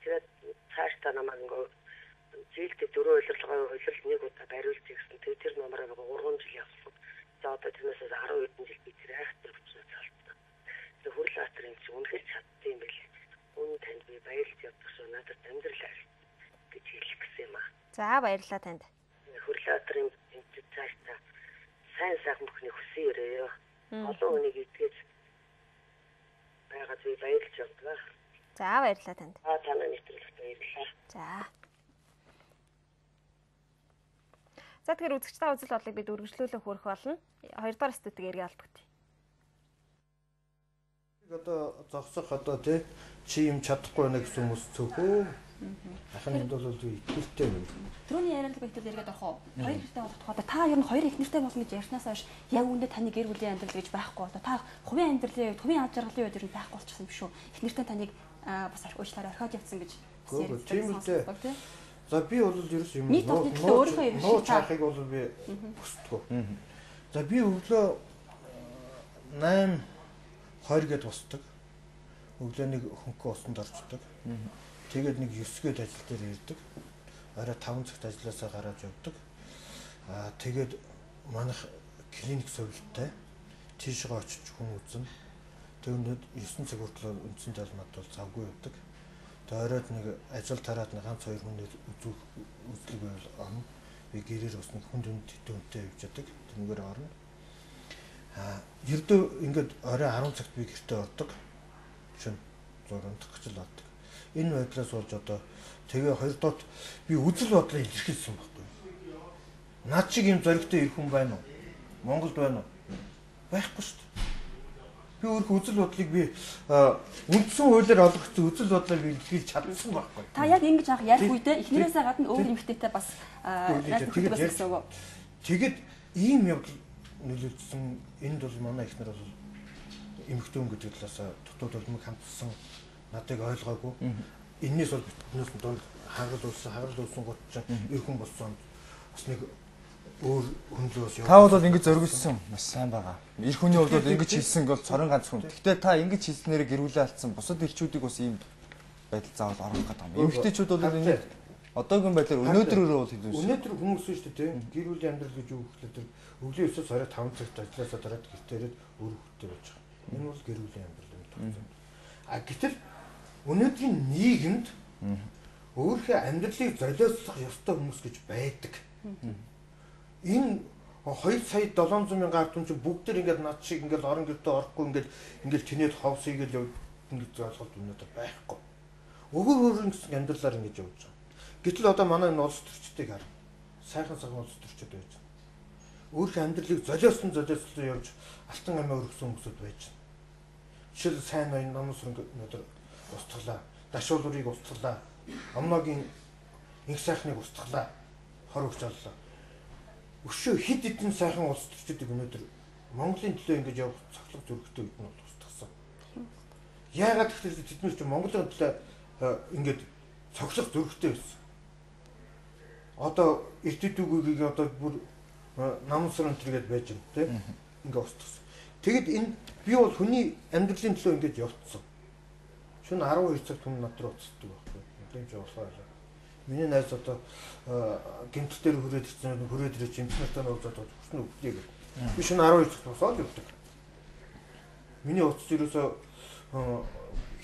Тэгээд цаашдаа намайг ингээ жилдээ 4 удирдлагын хувьд нэг удаа бариулж ирсэн. Тэр номероо 3 жил явсан. За одоо тэрнээс 10 хэдэн жил би тэр айхтар бичнэ цаалтаа. Тэр Хүрлбаатарын чи үнэхээр чаддсан юм байл. Үн танд би баярлж явдаг шүү. Надад амьдрал арил гэж хэлэх гэсэн юм аа. За баярлалаа танд. Хүрлбаатарын цаашдаа сайн сайхан бүхний хүсэн өрөөё. Олон хүнийг итгэж байгаад би баярлж явдаг. За баярлалаа танд. Танай нэвтрүүлэгт баярлалаа. За. За тэгэхээр үзэгч та үзэл бодлыг бид үргэлжлүүлэх хүрэх болно. 2 дахь студид эргээ албагт. Одоо зогсох одоо тий чи юм чадахгүй байна гэсэн хүмүүс цөөхөө. Ахын бол би ихтэй юм. Түрүүний ярианд байтал эргээд орох уу? Хоёр ихтэй болох одоо та ер нь хоёр ихнэртэй болно гэж ярьснаас хойш яг үүндээ таны гэр бүлийн амьдрал гэж байхгүй одоо та хувийн амьдралын хувьд хувийн аж аргалын үед ер нь байхгүй болчихсон юм шүү. Ихнэртэй таныг бас уучлаарай орхиод явсан гэж ярьсан. За би бол ерөөс юм нуу чахыг бол би бүсдэггүй. За би өглөө 8 20 гээд босдог. Өглөө нэг хөнхөө усанд орчдөг. Тэгээд нэг 9 гээд ажил дээр ирдэг. Орой 5 цагт ажилласаа гараад явдаг. Тэгээд манайх клиник сувилттай. Тийшээ очиж хүн үзнэ. Тэгээд 9 цаг хүртэл үндсэн талмад бол завгүй явдаг. Тэгээд оройд нэг ажил тараад нэг ганц 2 хүнээр үзлэг байвал орно. Би гэрээр бас нэг хүн дүнтэй явж яадаг. Тэрнгээр орно. Ердөө ингээд орой 10 цагт би гэртээ ордог. Шин 6 дахь жил болдог. Энэ байдлаас болж одоо тэгээ хоёрдоот би үзэл бодлоо илэрхийлсэн байхгүй. Наад шиг юм зоригтой ирэх хүн байна уу? Монголд байна уу? Байхгүй шүү дээ. Би өөрөө үзэл бодлыг би үндсэн хуулиар олгогдсон үзэл бодлыг илэрхийлж чадсан байхгүй. Та яг ингэж анх ярих үедээ эхнэрээсээ гадна өөр эмэгтэйтэй бас найз нөхдөд бас гэсэн үг. Тэгээд ийм явдал нөлөөлсөн энд бол манай эхнэр бол эмэгтэй хүн гэдэг талаас дутууд улмыг хамтсан надыг ойлгоогүй. Энээс бол биднээс нь хагал улсын гот ч эр хүн болсон бас нэг өөр хүнлөөс яа. Та бол ингэж зоригсон маш сайн байгаа. Эр хүний хувьд бол ингэж хэлсэн бол цорын ганц хүн. Гэхдээ та ингэж хэлснээр гэрүүлээ алдсан бусад элчүүдийг бас ийм байдал заавал оруулах гэдэг юм. Эмэгтэйчүүд бол энэ одоогийн байдлаар өнөөдрөөрөө бол хэлсэн. Өнөөдөр хүмүүс шүү дээ тийм гэрүүлийн амьдрал гэж юу гэхлээр өглөө 9-өөс орой 5 цагт ажилласаа дараад гэртээрэд өөр хүүхдтэй байж байгаа. Энэ бол гэрүүлийн амьдрал юм тохиолдсон. Гэтэл өнөөдрийн нийгэмд өөрийнхөө амьдралыг золиослох ёстой хүмүүс гэж байдаг. Энэ 2 сая 700 мянган ард түмэн бүгд тэр ингээд над шиг ингээд орон гэртээ орохгүй ингээд чинээд ховсыг л явж ингэж ойлголт өнөөдөр байхгүй. Өөр гэсэн амьдралаар ингэж явж байгаа. Гэтэл одоо манай энэ улс төрчдийг хар. Сайхан улс төрчд байж байна. Өөрийнхөө амьдралыг золиослон явж алтан амиа өргөсөн хүмүүсд байж байна. Жишээл сайн ноён намсрын өнөөдөр устгалаа. Дашуулурыг устгалаа. Амногийн инх сайхныг устгалаа. Хор өгч оллоо. Өшөө хэд хэдэн сайхан улс төрчдийг өнөөдөр Монголын төлөө ингэж явах цоглог зөрөгтэй үед нь бол устгасан. Яагаад гэвэл тэднэр чинь Монголын төлөө ингэж цоглог зөрөгтэй байсан. Одоо эрдэдүүгийг одоо бүр намсрын төргээд байж байна тийм ингээ устгасан. Тэгэд энэ би бол хүний амьдралын төлөө ингэж явцсан. Шөнө 12 цагт хүн над руу уцдаг байхгүй. Тийм ч болохоор миний найз одоо гэмтэл дээр хүрээд ирсэн хүрээд ирж эмчнэртэй нууцаад өгсөн үгтэй гэх. Би шөнө 12 цагт босоод явдаг. Миний уцс ерөөсөө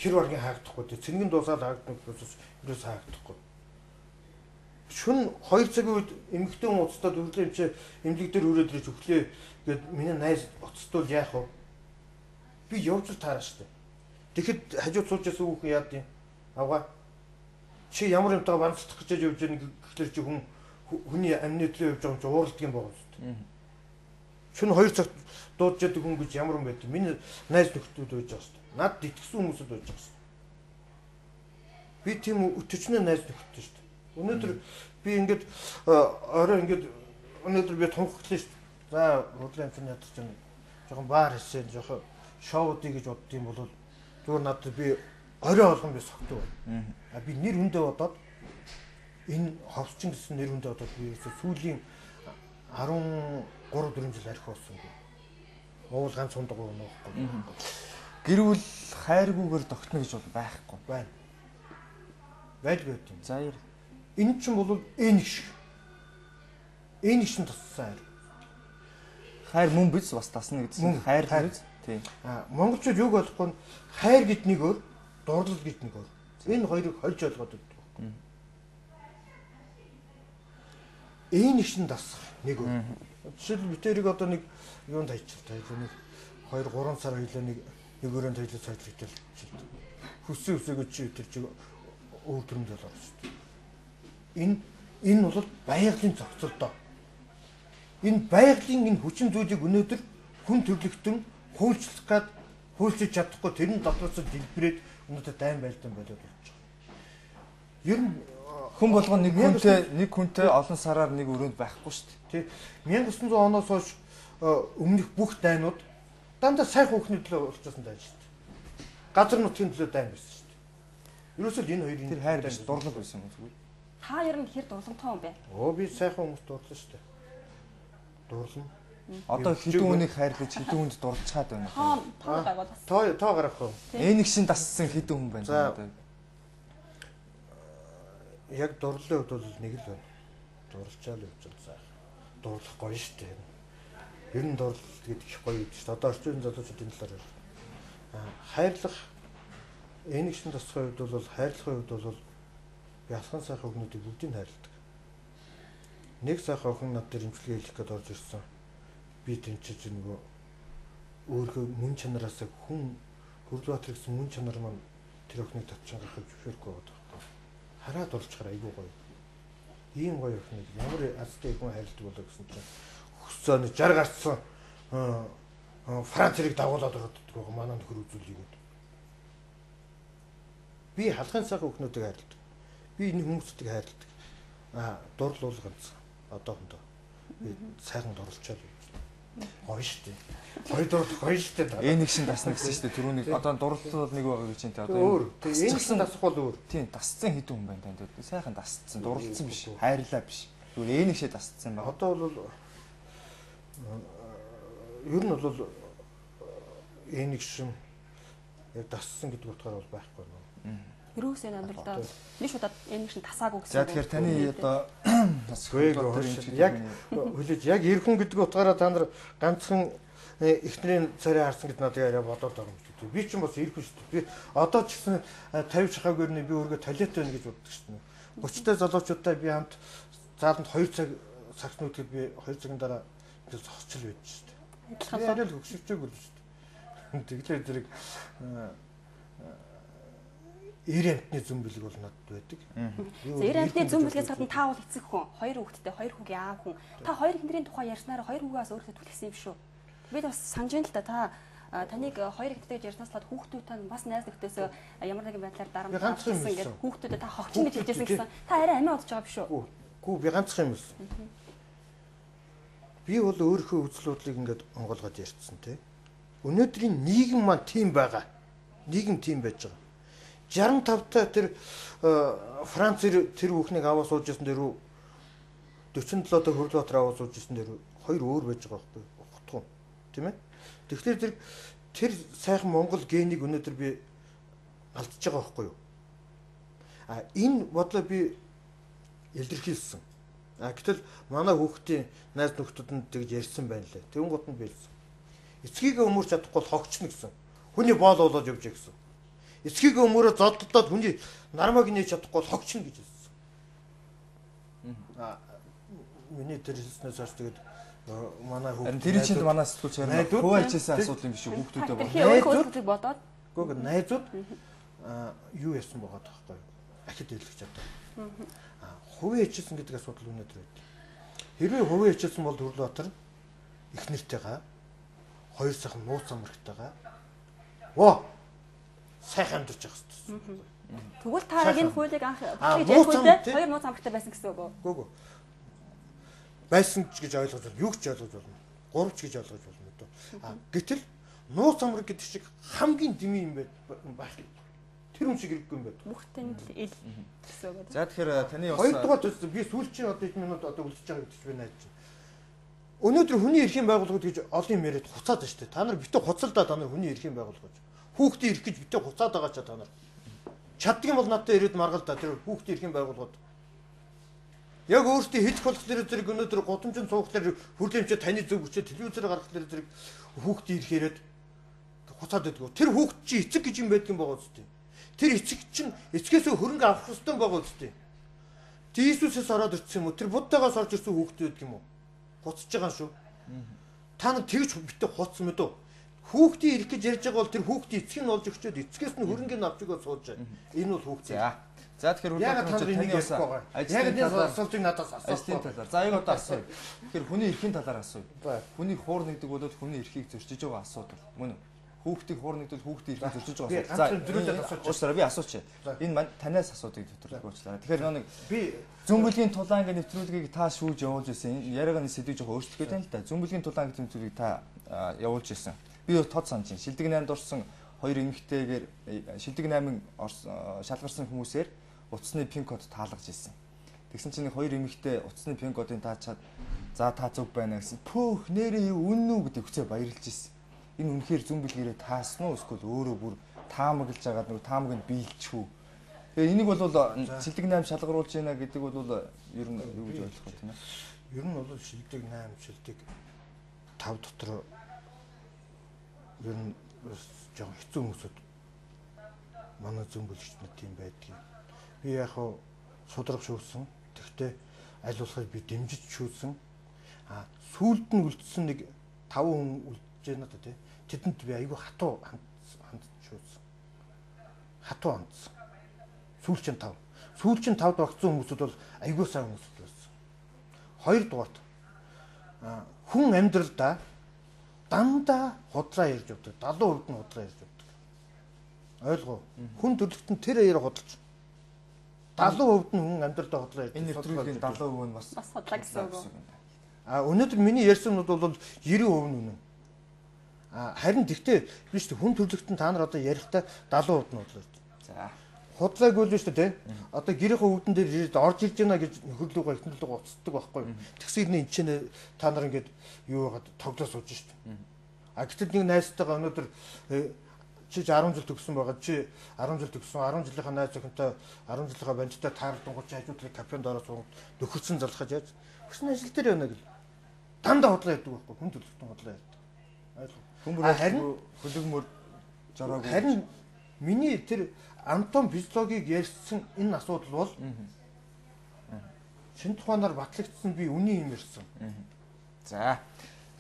хэр баргийн хаагдахгүй тийм цэнгэн дуусаад хаагддаг учраас ерөөсөө хаагдахгүй. Шөнө 2 цагийн үед эмэгтэй хүн уцтаад өглөө эмчээ эмнэлэг дээр хүрээд ирж өглөө гээд миний найз уцтуул яах вэ? Би явж таараа штэ. Тэгэхэд хажууд сууж байсан хүүхэн яад юм? Авгаа. Чи ямар юмтайгаа банцлах гэж явж байгаа гэхлээр чи хүний амны төлөө явж байгаа юм чи ууралдаг юм байна шүү дээ. Шөнө 2 цагт дуудаж яадаг хүн гэж ямар юм бэ? Миний найз нөхдүүд байж байгаа шүү дээ. Над итгэсэн хүмүүсд байж байгаа шүү дээ. Би тийм өтөчнөө найз нөхдөд шүү дээ. Өнөөдөр би ингээд орой ингээд өнөөдөр би тунхаглаа шүү дээ. За худлын амтны ядаж чинь жоохон баар хийсэн жоохон шоудий гэж боддсон бол зүгээр надад би орой болгон би согтуу байна. Би нэр хүндээ бодоод энэ ховсчин гэсэн нэр хүндээ бодоод би сүүлийн 13-4 жил архи болсонгүй. Уул ганц сундаг нуухгүй. Гэр бүл хайргүйгээр тогтно гэж бол байхгүй байна. Байлгүй байт юм. За яа. Энэ чинь бол энэ шиг. Энэ шиг туссан хайр. Хайр мөн биз бас тасна гэсэн. Хайр биз. Тийм. Монголчууд юг болохгүй хайр гэд нэг өөр, дурлал гэд нэг өөр. Энэ хоёрыг хольж ойлгоод байдаг. Энэ шиг тасах нэг өөр. Жишээл битэрийг одоо нэг юунд хайчихлаа. Нэг 2-3 сар хоёлаа нэг өрөөнд хоёлаа цайдлж итэл. Хүссэн хүсээгүй чи тэр чиг өөр төрөнд болоо шүү дээ. Энэ бол байгалийн зохицолтой. Энэ байгалийн энэ хүчин зүйлийг өнөөдөр хүн төрлөختөн хуульчлах гад хуульчилж чадахгүй тэрний дотроос дэлбэрээд өнөөдөр дайм байлдан болоод болж байгаа. Ер нь хүн болгоно нэг хүнтэй олон сараар нэг өрөөнд байхгүй шүү дээ. Тий. 1900 оноос хойш өмнөх бүх дайнууд дандаа сайхан хүүхний төлөө болчихсон дайн шүү дээ. Газар нутгийн төлөө дайн байсан шүү дээ. Ерөөсөө энэ хоёрын тэр хайр биш дурлал байсан юм зүгээр. Та ер нь хэр дурламжтай юм бэ? Би сайхан хүмүүс дурлаа шүү дээ. Дурлал. Одоо хэдэн хүнийг хайрлаж хэдэн хүнд дурлцаад байна. Тоо гаргал бас. Тоо гарах уу? Энийг шин тассан хэдэн хүн байна одоо. Яг дурлалын хувьд бол нэг л байна. Дурлцаал явж байгаа. Дурлах гоё шүү дээ. Ер нь дурлал гэдэг их гоё юм шүү дээ. Одоо орчин залуучуудын талаар хайрлах энийг шин тасахын хувьд бол хайрлахын хувьд бол би алхан сайхан хүмүүсийг бүгдийг хайрладаг. Нэг сайхан охин над дээр имчилгээ хийх гээд орж ирсэн. Би тэнцэж нөгөө өөрөө мөн чанараас хүн Хөрлөбаатар гэсэн мөн чанар маань тэр охиныг татчихсан гахаж зөвшөөрөхгүй байдаг. Хараад олчхаар айгүй гоё. Ийм гоё охиныг ямар азтай хүн хайрладаг болоо гэсэн чинь хөсцөөний 60 гарцсан Францыг дагуулад ороод байгаа манай нөхөр үзүүлээд. Би халахын сайхан охинуудыг хайрладаг. Би энэ хүмүүсүүдийг хайрладаг. Дурлал бол ганц. Одоохондоо би сайхан дурлалчаад байна. Гоё шүү дээ. Гоё шүү дээ. Энэ нэг шин тасна гэсэн шүү дээ. Түрүүний одоо дурлал нэг байгаа гэж чинь одоо өөр. Энэ шин тасах бол өөр. Тийм, тасцсан хэдэн хүн байна танд. Сайхан тасцсан, дурлалцсан биш. Хайрлаа биш. Зүгээр энэ шээ тасцсан байна. Одоо бол ер нь бол энэ шин яг тассан гэдэг утгаар бол байхгүй нөө. Ерөөсөө амьдралдаа нэг шудаад энэ шин тасаагүй гэсэн. За тэгэхээр таны одоо бас яг хүлээж яг эр хүн гэдэг утгаараа та нар ганцхан эхнэрийн царай харсан гэд надад яриа бодоод байгаа юм шүү дээ. Би ч бас эр хүн шүү дээ. Би одоо ч гэсэн 50 шахаагаар нь би өөрөө талент байна гэж боддог шүү дээ. 30-тай залуучуудтай би хамт зааланд 2 цаг сагснуудад би 2 цагийн дараа ингэ зогсчл байж шүү дээ. Би арай л хөвшөвчөөгүй шүү дээ. Тэглээ зэрэг эр амтны зүүн бэлэг бол надад байдаг. За эр амтны зүүн бэлгээс гадна та бол эцэг хүн, 2 хүүхэдтэй, 2 хүүгийн аав хүн. Та 2 эхнэрийн тухай ярьснараа 2 хүүгээс өөрөөсөө түлхсэн юм шүү. Би бас санаж байна л да. Та таныг 2 эхнэртэй ярьснаас л хүүхдүүд тань бас найз нөхдөсөө ямар нэгэн байдлаар дарамтсан гэдэг хүүхдүүдэд та хогчин гэж хэлжсэн гэсэн. Та арай амиа бодож байгаа биш үү? Гүү би ганцхан юм байсан. Би бол өөрийнхөө үзэл бодлыг ингээд онгоолгоод ярьцсан тий. Өнөөдрийн нийгэм маань тийм байгаа. Нийгэм тийм байж байгаа. 65-та тэр Франц тэр хүүхнийг аваа сууж ирсэн дээр 47-та Хөрлөбаатар аваа сууж ирсэн дээр хоёр өөр байж байгаа байхгүй утгах юм тийм ээ. Тэгэхээр тэр сайхан Монгол генийг өнөөдөр би алдчихж байгаа байхгүй юу? Энэ бодлоо би илэрхийлсэн. Гэтэл манай хүүхдийн найз нөхдөдөнд тэгж ярьсан байна лээ. Тэгүн гот нь бэлсэн. Эцгийг өмөрч чадахгүй бол хогчно гэсэн. Хүний боол болоод явж гэсэн. Эцгийг өмөрөө зоддод хүний нармаг нээж чадахгүй бол хогчно гэж хэлсэн. Миний тэр хэлснээс хойш тэгээд манай хүүхд тэр чинь манай сэтгүүлч ярина. Хөө ачаасаа асуудал юм биш үү хүүхдүүдэд бол. Хүүхдүүдийг бодоод гоо найзууд юу ярьсан байгаа таахгүй юу? Ахид хэлэх чаддаг. Хувийн хичээсэн гэдэг асуудал өнөөдөр байдаг. Хэрвээ хувийн хичээсэн бол Хөрлөбаатар их нэртэйгаа 2 сайхан нууц амрагтайгаа сайхан амьдарч явах хэрэгтэй. Тэгвэл та энэ хуулийг анх хийж явахдаа 2 нууц амрагтай байсан гэсэн үг үү? Гүү. Байсан ч гэж ойлгож байна. Юу ч ойлгож байна. 3 ч гэж ойлгож байна одоо. Гэтэл нууц амраг гэдэг шиг хамгийн дэмий юм байх. Тэр юм шиг хэрэггүй юм байна. Бүхтэн ил гэсэн үг. За тэгэхээр таны бас хоёрдугаар төсөл би сүүлчийн одоо 1 минут одоо үлдчихэж байгаа гэж би найдаж байна. Өнөөдөр хүний эрхийн байгууллагууд гэж олон юм яриад хуцаад байна шүү дээ. Та нар битүү хуцалдаа та нар хүний эрхийн байгууллага гэж. Хүүхдийн эрх гэж битүү хуцаад байгаа ч та нар. Чаддаг юм бол надад ирээд маргал та тэр хүүхдийн эрхийн байгууллагууд. Яг өөртөө хэлэх болох зэрэг өнөөдөр гудамжинд суугчлаар хүрлэмжтэй таны зөв хүчээ телевизээр гаргах зэрэг хүүхдийн эрх яриад хуцаад байдгүй. Тэр хүүхд чи эцэг гэж юм байдаг юм байгаа үстэй. Тэр эцэг чинь эцгээс хөрөнгө авах хэрэгтэй байгаа үстэй. Иесусээс ороод ирсэн юм уу? Тэр буддагаас орж ирсэн хүүхд байдаг юм уу? Хуцаж байгаа шүү. Та нар тэгж битээ хуцсан мэд үү? Хүүхдийн ирэх гэж ярьж байгаа бол тэр хүүхдийн эцэг нь олж өгчөөд эцгээс нь хөрөнгөний авч өгөө сууж байгаа. Энэ бол хүүхд. За тэгэхээр таны бас ажлын талаар асуултыг надаас асуусан талаар. За яг одоо асууя. Тэгэхээр хүний эрхийн талаар асууя. Хүний хуур нэгдэг бол хүний эрхийг зөрчиж байгаа асуудал. Мөн үү? Хүүхдийн хуур нэгдэл хүүхдийн эрхийг зөрчиж байгаа асуудал. За уучлаарай би асуучих. Энэ маань танаас асуудыг төтөрлөг уучлаарай. Тэгэхээр нэг би зүүнбүлгийн тулаангийн нэвтрүүлгийг та шүүж явуулж ирсэн. Яриаганы сэдвийг жоохон өөрчлөх гэдэг юм л да. Зүүнбүлгийн тулаангийн нэвтрүүлгийг та явуулж ирсэн. Би тод санаж байна. Шилдэг 8-д орсон 2 эмэгтэйгээр шилдэг 8-ын шалгарсан хүмүүсээр утасны пин код таалгаж ирсэн. Тэгсэн чинь 2 эмэгтэй утасны пин кодыг таачаад за та зөв байна гэсэн. Пөөх нэрээ үнэн үү гэдэг хүчээр баярлж ирсэн. Энэ үнэхээр зүүнбүлгээрээ таасан уу эсвэл өөрөө бүр таамаглаж байгаад нэг таамаг нь биелчихв. Тэгээ энийг бол шилдэг 8 шалгаруулж байна гэдэг бол ер нь юу гэж ойлгох вэ тийм ээ? Ер нь бол шилдэг 8 шилдэг 5 дотор ер нь жоохон хэцүү хүмүүсүүд манай зүүнбүлгчд тийм байдгийг. Би яг судраг шүүсэн. Тэгтээ аль болохыг би дэмжиж шүүсэн. Сүүлд нь үлдсэн нэг 5 хүн үлдэж байна даа тий. Тэдэнд би айгүй хатуу ханд шүүсэн. Хатуу хандсан. Сүүлчийн 5. Сүүлчийн 5-д багцсан хүмүүсүүд бол айгүй сайн хүмүүсүүд байсан. 2 дугаарт хүн амьдралдаа дандаа худлаа ярьж явдаг. 70% нь худлаа ярьж явдаг. Ойлгоо. Хүн төрлөختөнд тэр хоёроо худалж 70% нь хүн амьдралдаа худлаа ярьж. Энэ нэвтрүүлгийн 70% нь бас худлаа гэсэн үг. Өнөөдөр миний ярьсануд бол 90% нь үнэн. Харин тэгтээ биш хүн төрлөختөнд та нар одоо ярихдаа 70% нь худлаа ярьж. За. Худлааг үл биш үү те? Одоо гэрийнхээ өвдөн дээр ирээд орж ирж байна гэж нөхөрлөгөө ихнэлгөө уцдаг байхгүй юу? Тэгсээр энэ чинь та нар ингээд юу яагаад тоглоо сууж шít. Гэтэл нэг найзтайгаа өнөөдөр чи 10 жил төгссөн байгаа чи 10 жил төгссөн 10 жилийнхаа найз зөвхөнтэй 10 жилийнхаа бандтай таарал дунгуулж хажуудлыг кафенд ороод суугаад нөхөрсөн залхаж яаж өсөн ажил дээр байна гэл дандаа худлаа яддаг байхгүй хүн төлөвтөн худлаа яддаг. Ойлгоо. Харин хөлөгмөр жараагүй. Харин миний тэр Антон физиологийг ярьсан энэ асуудал бол шинэ тухаанаар батлагдсан би үний юм ярьсан. За.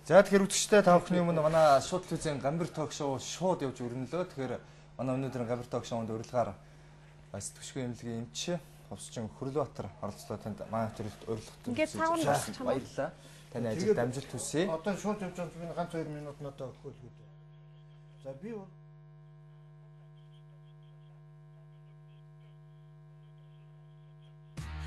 За тэгэхээр үзэгчтэй та бүхний өмнө манай шууд телевизийн Гамбир ток шоу шууд явж өрнөлөө. Тэгэхээр манай өнөөдрийн Гамбир ток шоунд урилгаар сэтгвшгүй эмнэлгийн эмч Ховсчин Хөрлөбаатар оролцлоо танд манай төрөлд урилгад. Ингээд цаавар баярлалаа. Таны ажилд амжилт хүсье. Одоо шууд явж байгаа би ганц 2 минут надад өгөх үү. За би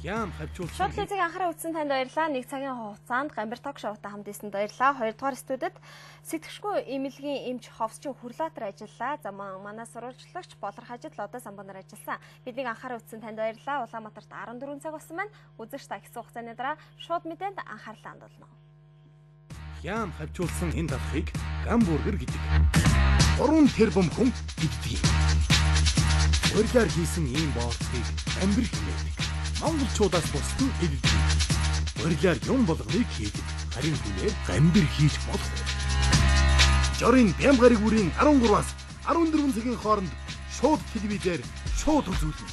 Яам хавчуулсан. Шууд телевизийг анхаарал үзсэн танд баярлалаа. Нэг цагийн хугацаанд Гамбир ток шоутай хамт ирсэнд баярлалаа. 2 дугаар студид сэтгвшгүй эмнэлгийн эмч Ховсчин Хөрлөбаатар ажиллаа. За манай сурвалжлагч Болор Хажид Лодо Самбоноор ажилласан. Биднийг анхаарал үзсэн танд баярлалаа. Улаанбаатарт 14 цаг болсон байна. Үзэгч та хэсэг хугацааны дараа шууд мэдээнд анхаарлаа хандуулна. Яам хавчуулсан энэ талхыг гамбургер гэдэг. 3 тэрбум хүн иддэг. Урьдаар хийсэн ийм боорцыг амбир хэмээдэг. Монголчуудаас бусдын хэлдэг. Урьдаар юм болгоныг хийдэг. Харин хүнээр гамбир хийж болох. Жорын Бямгарыг бүрийн 13-аас 14 цагийн хооронд шууд телевизээр шууд үзүүлнэ.